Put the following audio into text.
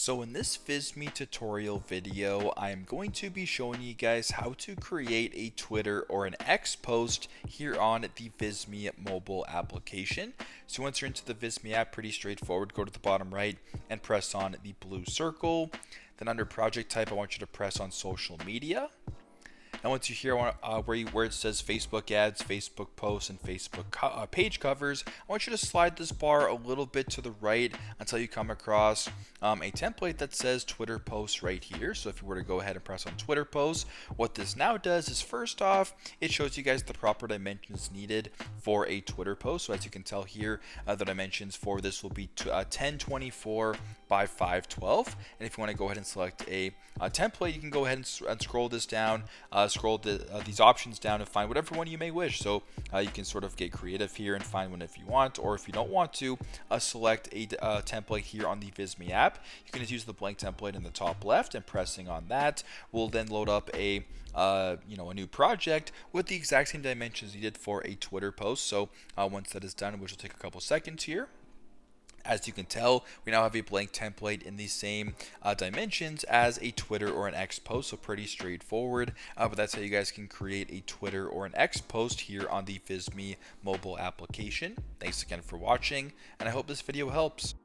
So in this Visme tutorial video, I am going to be showing you guys how to create a Twitter or an X post here on the Visme mobile application. So once you're into the Visme app, pretty straightforward. Go to the bottom right and press on the blue circle. Then under project type, I want you to press on social media. And once you hear where it says Facebook ads, Facebook posts, and Facebook page covers, I want you to slide this bar a little bit to the right until you come across a template that says Twitter posts right here. So if you were to go ahead and press on Twitter posts, what this now does is first off, it shows you guys the proper dimensions needed for a Twitter post. So as you can tell here, the dimensions for this will be 1024 by 512. And if you want to go ahead and select a template, you can go ahead and scroll this down, scroll these options down and find whatever one you may wish. So you can sort of get creative here and find one if you want, or if you don't want to, select a template here on the Visme app. You can just use the blank template in the top left, and pressing on that will then load up a new project with the exact same dimensions needed for a Twitter post. So once that is done, which will take a couple seconds here, as you can tell, we now have a blank template in the same dimensions as a Twitter or an X post, so pretty straightforward. But that's how you guys can create a Twitter or an X post here on the Visme mobile application. Thanks again for watching, and I hope this video helps.